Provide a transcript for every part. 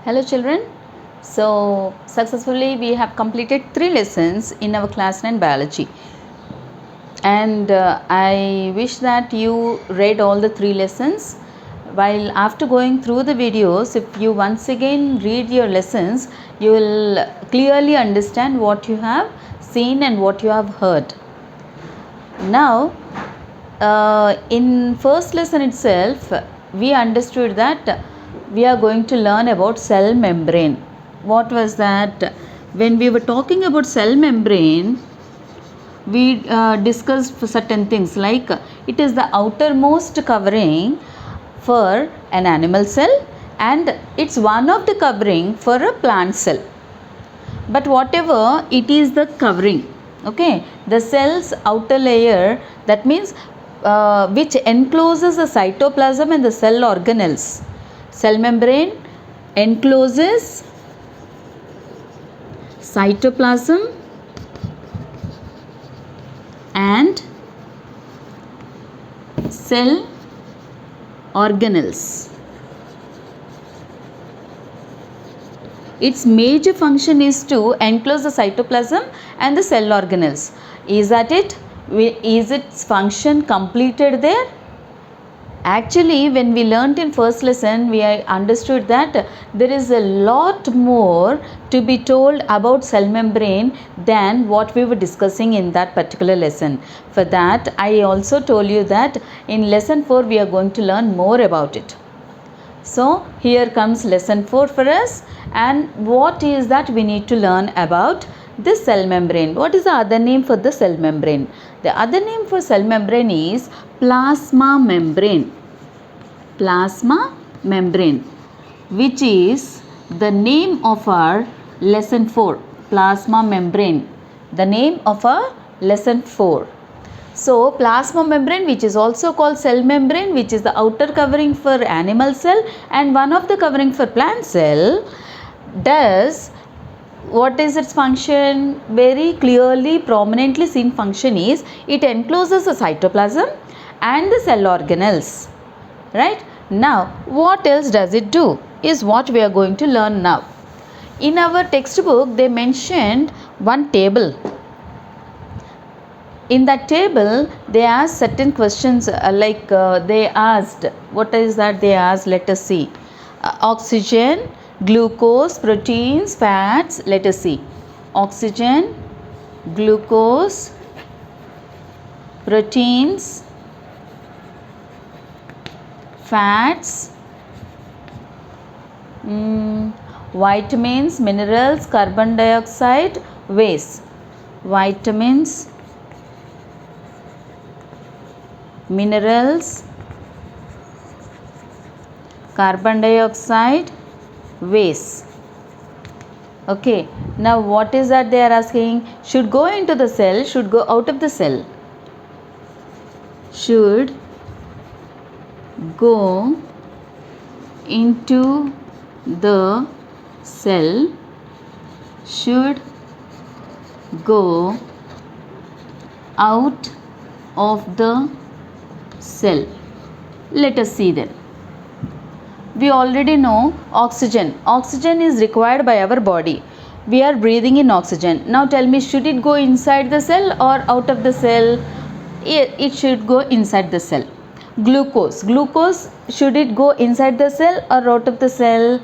Hello children. So successfully we have completed 3 lessons in our class 9 biology, and I wish that you read all the 3 lessons. While after going through the videos, if you once again read your lessons, you will clearly understand what you have seen and what you have heard. Now in first lesson itself, we understood that we are going to learn about cell membrane. What was that? When we were talking about cell membrane, we discussed certain things like it is the outermost covering for an animal cell, and it's one of the covering for a plant cell. But whatever it is, the covering, okay, the cell's outer layer, that means which encloses the cytoplasm and the cell organelles. Cell membrane encloses cytoplasm and cell organelles. Its major function is to enclose the cytoplasm and the cell organelles. Is that it? Is its function completed there? Actually, when we learnt in first lesson, we understood that there is a lot more to be told about cell membrane than what we were discussing in that particular lesson. For that, I also told you that in lesson 4 we are going to learn more about it. So here comes lesson 4 for us, and what is that we need to learn about the cell membrane. What is the other name for the cell membrane? The other name for cell membrane is plasma membrane. Plasma membrane, which is the name of our lesson 4. Plasma membrane, the name of our lesson 4. So plasma membrane, which is also called cell membrane, which is the outer covering for animal cell and one of the covering for plant cell, does what is its function? Very clearly, prominently seen function is it encloses the cytoplasm and the cell organelles. Right? Now, what else does it do is what we are going to learn now. In our textbook, they mentioned one table. In that table, they asked certain questions they asked, what is that they asked? Let us see. Oxygen, glucose, proteins, fats. Let us see. Oxygen, glucose, proteins, fats, vitamins, minerals, carbon dioxide, waste. Vitamins, minerals, carbon dioxide, waste. Okay, now what is that they are asking? Should go into the cell, should go out of the cell? Should go into the cell, should go out of the cell. Let us see then. We already know oxygen. Oxygen is required by our body. We are breathing in oxygen. Now tell me, should it go inside the cell or out of the cell? It should go inside the cell. Glucose. Glucose, should it go inside the cell or out of the cell?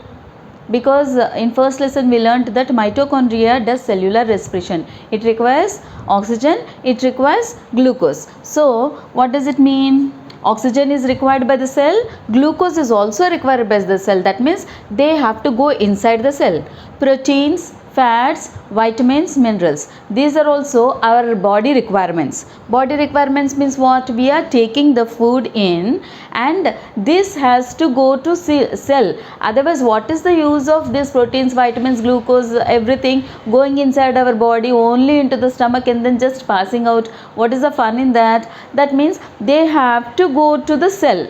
Because in first lesson we learnt that mitochondria does cellular respiration. It requires oxygen, it requires glucose. So what does it mean? Oxygen is required by the cell, glucose is also required by the cell. That means they have to go inside the cell. Proteins, fats, vitamins, minerals, these are also our body requirements. Body requirements means what? We are taking the food in and this has to go to cell. Otherwise, what is the use of this proteins, vitamins, glucose, everything going inside our body only into the stomach and then just passing out? What is the fun in that? That means they have to go to the cell.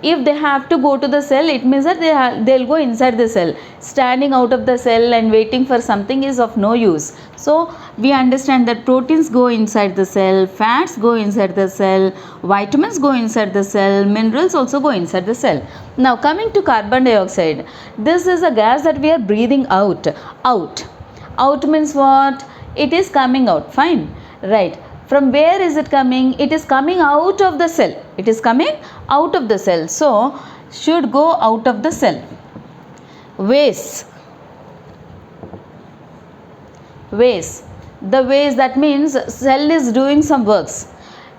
if they have to go to the cell, it means that they'll go inside the cell. Standing out of the cell and waiting for something is of no use. So we understand that proteins go inside the cell, fats go inside the cell, vitamins go inside the cell, minerals also go inside the cell. Now coming to carbon dioxide, this is a gas that we are breathing out. Out means what? It is coming out, fine, right? From where is it coming? It is coming out of the cell. It is coming out of the cell. So should go out of the cell. Waste. The waste, that means cell is doing some works.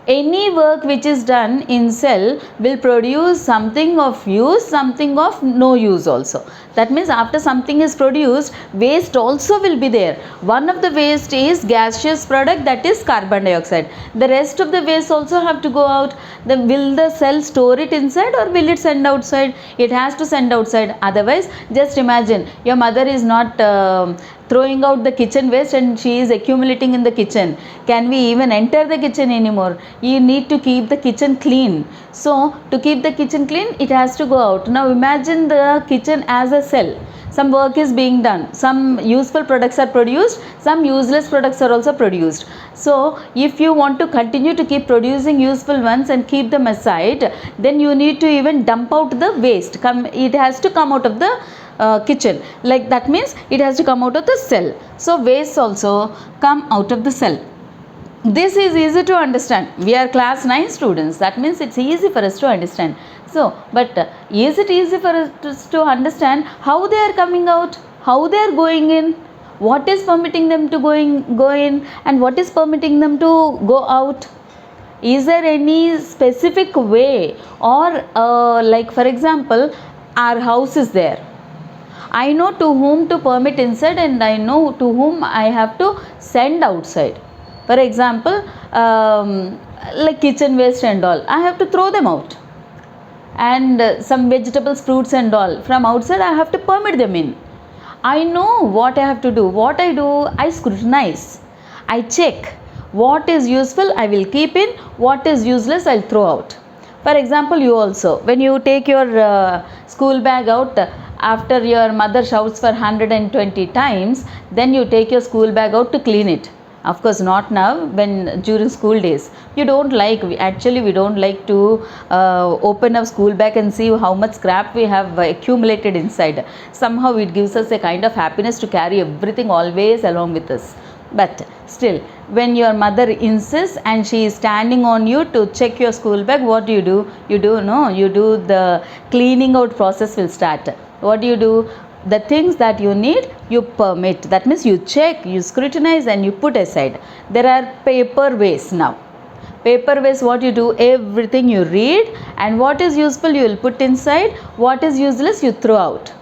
Any work which is done in cell will produce something of use, something of no use also. That means after something is produced, waste also will be there. One of the waste is gaseous product, that is carbon dioxide. The rest of the waste also have to go out. Then will the cell store it inside or will it send outside? It has to send outside. Otherwise, just imagine your mother is not throwing out the kitchen waste and she is accumulating in the kitchen. Can we even enter the kitchen anymore? You need to keep the kitchen clean. So to keep the kitchen clean, it has to go out. Now imagine the kitchen as a cell. Some work is being done, some useful products are produced, some useless products are also produced. So if you want to continue to keep producing useful ones and keep them aside, then you need to even dump out the waste. It has to come out of the kitchen, like that means it has to come out of the cell. So waste also come out of the cell. This is easy to understand. We are class 9 students, that means it's easy for us to understand. So but is it easy for us to understand how they are coming out, how they are going in, what is permitting them to go in and what is permitting them to go out? Is there any specific way, or like for example, our house is there, I know to whom to permit inside and I know to whom I have to send outside. For example, like kitchen waste and all, I have to throw them out. And some vegetables, fruits and all, from outside I have to permit them in. I know what I have to do. What I do, I scrutinize. I check. What is useful, I will keep in. What is useless, I'll throw out. For example, you also, when you take your school bag out, after your mother shouts for 120 times, then you take your school bag out to clean it. Of course not now, when during school days. You don't like, we don't like to open a school bag and see how much scrap we have accumulated inside. Somehow it gives us a kind of happiness to carry everything always along with us. But still, when your mother insists and she is standing on you to check your school bag, what do? You do the cleaning out process will start. What do? The things that you need, you permit. That means you check, you scrutinize and you put aside. There are paper waste now. Paper waste, what you do? Everything you read, and what is useful you will put inside, what is useless you throw out.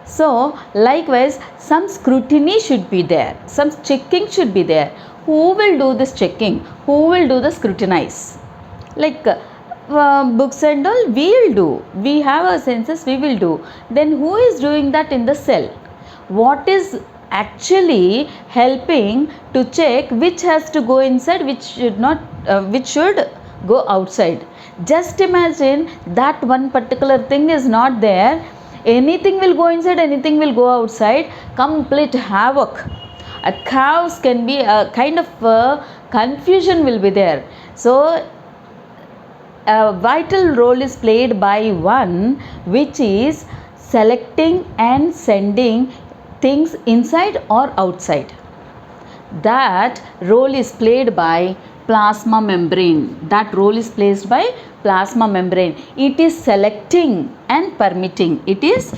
So likewise, some scrutiny should be there, some checking should be there. Who will do this checking? Who will do the scrutinize? Like books and all, we will do. We have our senses, we will do. Then who is doing that in the cell? What is actually helping to check which has to go inside, which should not, which should go outside? Just imagine that one particular thing is not there. Anything will go inside, anything will go outside. Complete havoc. A chaos can be, a kind of confusion will be there. So a vital role is played by one, which is selecting and sending things inside or outside. That role is played by plasma membrane. That role is placed by plasma membrane. It is selecting and permitting. It is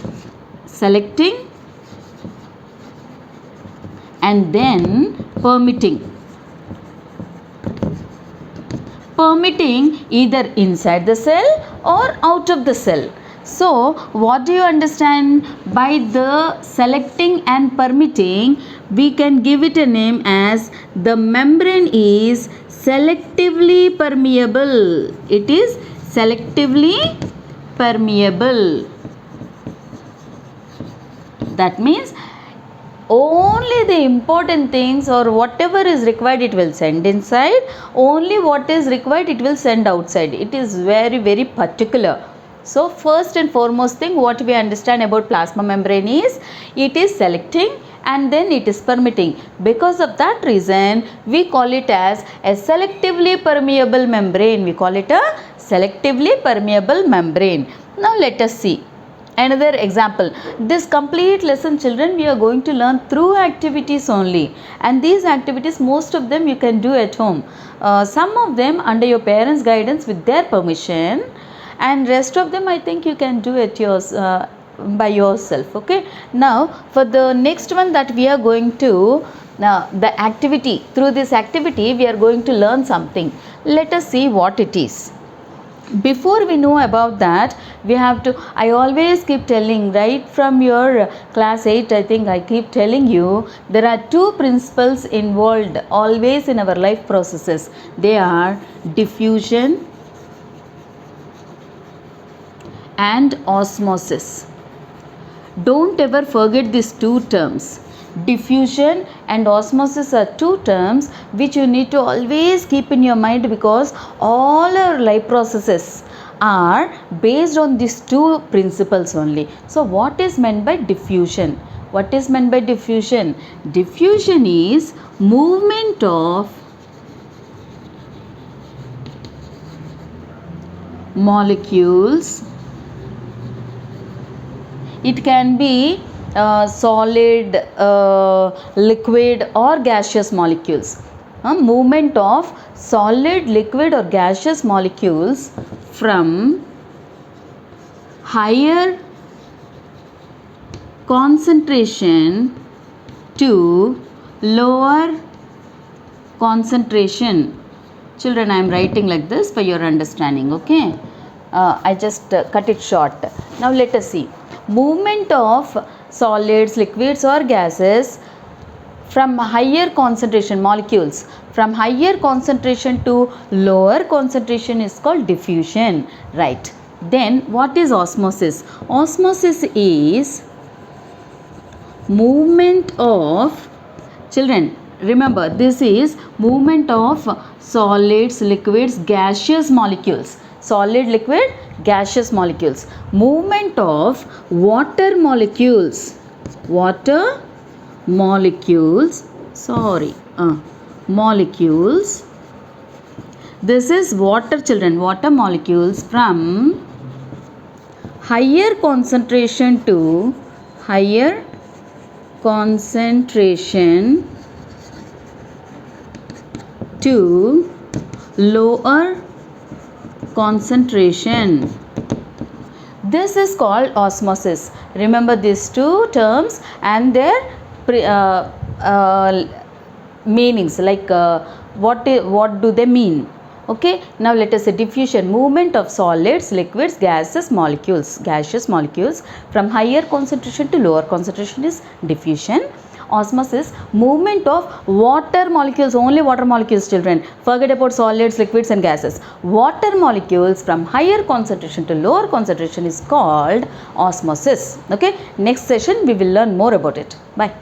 selecting and then permitting. Permitting either inside the cell or out of the cell. So what do you understand? By the selecting and permitting, we can give it a name as the membrane is selectively permeable. It is selectively permeable. That means only the important things or whatever is required it will send inside, only what is required it will send outside. It is very, very particular. So first and foremost thing what we understand about plasma membrane is it is selecting and then it is permitting. Because of that reason we call it as a selectively permeable membrane. We call it a selectively permeable membrane. Now let us see another example. This complete lesson, children, we are going to learn through activities only, and these activities most of them you can do at home, some of them under your parents guidance with their permission, and rest of them I think you can do it yours by yourself. Okay, now for the next one that we are going to, now the activity, through this activity we are going to learn something. Let us see what it is. Before we know about that, we have to, I always keep telling, right from your class 8 I think I keep telling you, there are two principles involved always in our life processes. They are diffusion and osmosis. Don't ever forget these two terms. Diffusion and osmosis are two terms which you need to always keep in your mind, because all our life processes are based on these two principles only. So what is meant by diffusion? What is meant by diffusion? Diffusion is movement of molecules. It can be solid, liquid or gaseous molecules. Movement of solid, liquid or gaseous molecules from higher concentration to lower concentration. Children, I am writing like this for your understanding. Okay, I just cut it short. Now let us see. Movement of solids, liquids or gases from higher concentration, molecules from higher concentration to lower concentration is called diffusion, right? Then what is osmosis? Osmosis is movement of, children remember, this is movement of solids, liquids, gaseous molecules. Solid, liquid, gaseous molecules. Movement of water molecules. Water molecules. Molecules. This is water, children. Water molecules from higher concentration to higher concentration to lower concentration. This is called osmosis. Remember these two terms and their meanings, like what do they mean. Okay, now let us say diffusion, movement of solids, liquids, gaseous molecules from higher concentration to lower concentration is diffusion. Osmosis, movement of water molecules, only water molecules, children, forget about solids, liquids and gases. Water molecules from higher concentration to lower concentration is called osmosis. Okay, next session we will learn more about it. Bye.